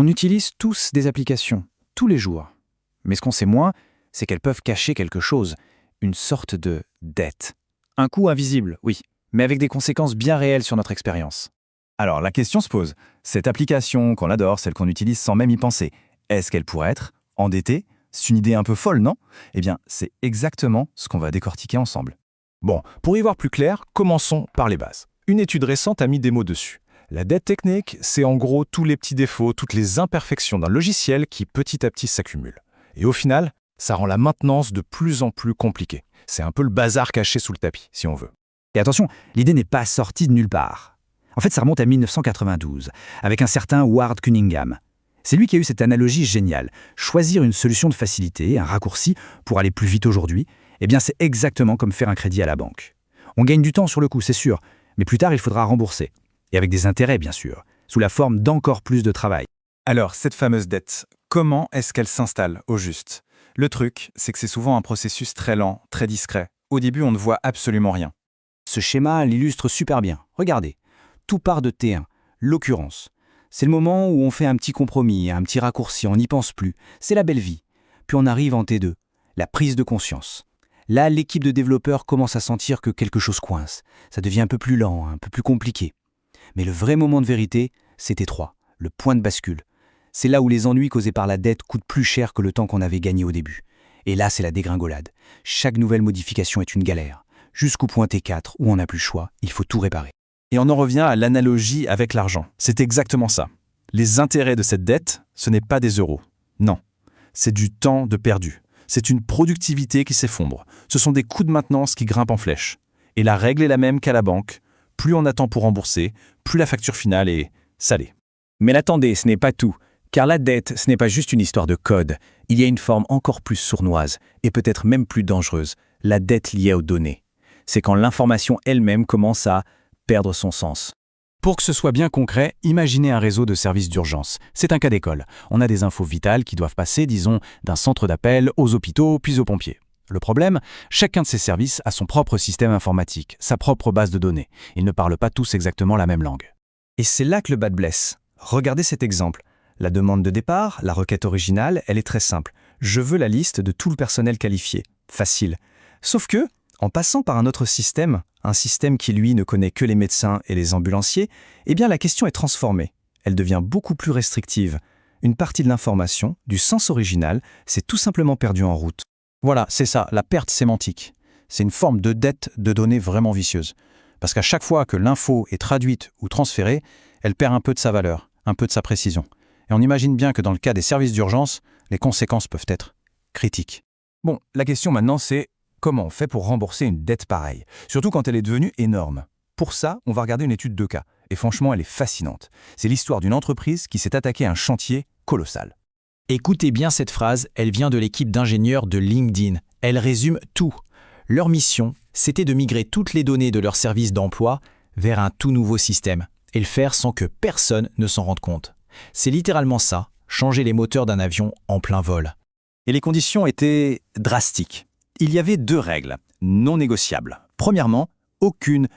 On utilise tous des applications, tous les jours. Mais ce qu'on sait moins, c'est qu'elles peuvent cacher quelque chose, une sorte de dette. Un coût invisible, oui, mais avec des conséquences bien réelles sur notre expérience. Alors la question se pose, cette application qu'on adore, celle qu'on utilise sans même y penser, est-ce qu'elle pourrait être endettée? C'est une idée un peu folle, non? Eh bien, c'est exactement ce qu'on va décortiquer ensemble. Bon, pour y voir plus clair, commençons par les bases. Une étude récente a mis des mots dessus. La dette technique, c'est en gros tous les petits défauts, toutes les imperfections d'un logiciel qui petit à petit s'accumulent. Et au final, ça rend la maintenance de plus en plus compliquée. C'est un peu le bazar caché sous le tapis, si on veut. Et attention, l'idée n'est pas sortie de nulle part. En fait, ça remonte à 1992, avec un certain Ward Cunningham. C'est lui qui a eu cette analogie géniale. Choisir une solution de facilité, un raccourci, pour aller plus vite aujourd'hui, eh bien c'est exactement comme faire un crédit à la banque. On gagne du temps sur le coup, c'est sûr, mais plus tard il faudra rembourser. Et avec des intérêts, bien sûr, sous la forme d'encore plus de travail. Alors, cette fameuse dette, comment est-ce qu'elle s'installe au juste? Le truc, c'est que c'est souvent un processus très lent, très discret. Au début, on ne voit absolument rien. Ce schéma l'illustre super bien. Regardez, tout part de T1, l'occurrence. C'est le moment où on fait un petit compromis, un petit raccourci, on n'y pense plus. C'est la belle vie. Puis on arrive en T2, la prise de conscience. Là, l'équipe de développeurs commence à sentir que quelque chose coince. Ça devient un peu plus lent, un peu plus compliqué. Mais le vrai moment de vérité, c'est T3, le point de bascule. C'est là où les ennuis causés par la dette coûtent plus cher que le temps qu'on avait gagné au début. Et là, c'est la dégringolade. Chaque nouvelle modification est une galère. Jusqu'au point T4, où on n'a plus le choix, il faut tout réparer. Et on en revient à l'analogie avec l'argent. C'est exactement ça. Les intérêts de cette dette, ce n'est pas des euros. Non, c'est du temps de perdu. C'est une productivité qui s'effondre. Ce sont des coûts de maintenance qui grimpent en flèche. Et la règle est la même qu'à la banque. Plus on attend pour rembourser, plus la facture finale est salée. Mais attendez, ce n'est pas tout. Car la dette, ce n'est pas juste une histoire de code. Il y a une forme encore plus sournoise, et peut-être même plus dangereuse, la dette liée aux données. C'est quand l'information elle-même commence à perdre son sens. Pour que ce soit bien concret, imaginez un réseau de services d'urgence. C'est un cas d'école. On a des infos vitales qui doivent passer, disons, d'un centre d'appel aux hôpitaux, puis aux pompiers. Le problème, chacun de ces services a son propre système informatique, sa propre base de données. Ils ne parlent pas tous exactement la même langue. Et c'est là que le bas blesse. Regardez cet exemple. La demande de départ, la requête originale, elle est très simple. Je veux la liste de tout le personnel qualifié. Facile. Sauf que, en passant par un autre système, un système qui lui ne connaît que les médecins et les ambulanciers, eh bien la question est transformée. Elle devient beaucoup plus restrictive. Une partie de l'information, du sens original, s'est tout simplement perdue en route. Voilà, c'est ça, la perte sémantique. C'est une forme de dette de données vraiment vicieuse. Parce qu'à chaque fois que l'info est traduite ou transférée, elle perd un peu de sa valeur, un peu de sa précision. Et on imagine bien que dans le cas des services d'urgence, les conséquences peuvent être critiques. Bon, la question maintenant c'est comment on fait pour rembourser une dette pareille? Surtout quand elle est devenue énorme. Pour ça, on va regarder une étude de cas. Et franchement, elle est fascinante. C'est l'histoire d'une entreprise qui s'est attaquée à un chantier colossal. Écoutez bien cette phrase, elle vient de l'équipe d'ingénieurs de LinkedIn. Elle résume tout. Leur mission, c'était de migrer toutes les données de leur service d'emploi vers un tout nouveau système et le faire sans que personne ne s'en rende compte. C'est littéralement ça, changer les moteurs d'un avion en plein vol. Et les conditions étaient drastiques. Il y avait 2 règles, non négociables. Premièrement, aucune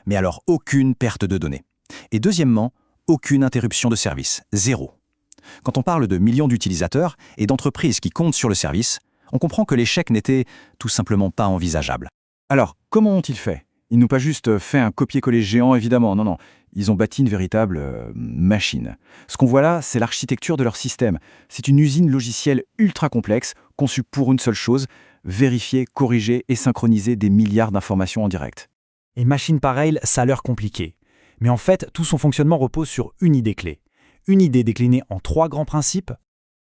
perte de données. Et deuxièmement, aucune interruption de service, 0. Quand on parle de millions d'utilisateurs et d'entreprises qui comptent sur le service, on comprend que l'échec n'était tout simplement pas envisageable. Alors, comment ont-ils fait? Ils n'ont pas juste fait un copier-coller géant, évidemment, non. Ils ont bâti une véritable machine. Ce qu'on voit là, c'est l'architecture de leur système. C'est une usine logicielle ultra complexe, conçue pour une seule chose, vérifier, corriger et synchroniser des milliards d'informations en direct. Et machine pareille, ça a l'air compliqué. Mais en fait, tout son fonctionnement repose sur une idée clé. Une idée déclinée en 3 grands principes.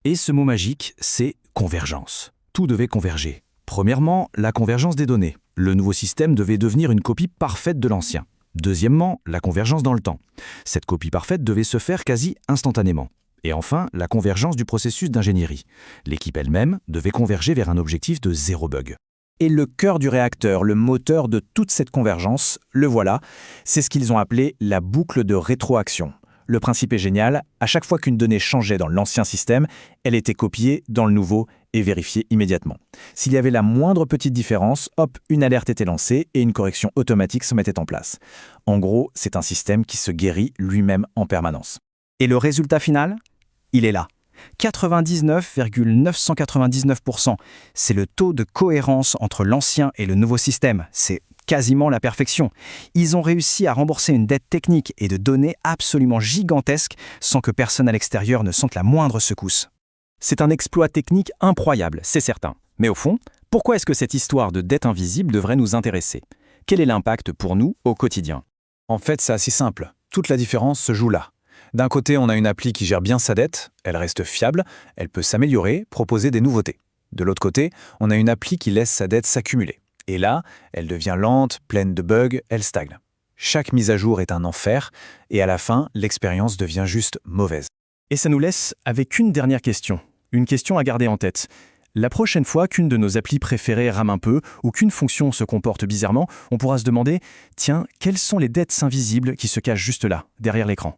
Et ce mot magique, c'est convergence. Tout devait converger. Premièrement, la convergence des données. Le nouveau système devait devenir une copie parfaite de l'ancien. Deuxièmement, la convergence dans le temps. Cette copie parfaite devait se faire quasi instantanément. Et enfin, la convergence du processus d'ingénierie. L'équipe elle-même devait converger vers un objectif de 0 bug. Et le cœur du réacteur, le moteur de toute cette convergence, le voilà, c'est ce qu'ils ont appelé la boucle de rétroaction. Le principe est génial, à chaque fois qu'une donnée changeait dans l'ancien système, elle était copiée dans le nouveau et vérifiée immédiatement. S'il y avait la moindre petite différence, hop, une alerte était lancée et une correction automatique se mettait en place. En gros, c'est un système qui se guérit lui-même en permanence. Et le résultat final? Il est là. 99,999%. C'est le taux de cohérence entre l'ancien et le nouveau système. C'est quasiment la perfection. Ils ont réussi à rembourser une dette technique et de données absolument gigantesque sans que personne à l'extérieur ne sente la moindre secousse. C'est un exploit technique incroyable, c'est certain. Mais au fond, pourquoi est-ce que cette histoire de dette invisible devrait nous intéresser? Quel est l'impact pour nous au quotidien? En fait, c'est assez simple. Toute la différence se joue là. D'un côté, on a une appli qui gère bien sa dette, elle reste fiable, elle peut s'améliorer, proposer des nouveautés. De l'autre côté, on a une appli qui laisse sa dette s'accumuler. Et là, elle devient lente, pleine de bugs, elle stagne. Chaque mise à jour est un enfer, et à la fin, l'expérience devient juste mauvaise. Et ça nous laisse avec une dernière question. Une question à garder en tête. La prochaine fois qu'une de nos applis préférées rame un peu ou qu'une fonction se comporte bizarrement, on pourra se demander « Tiens, quelles sont les dettes invisibles qui se cachent juste là, derrière l'écran ?»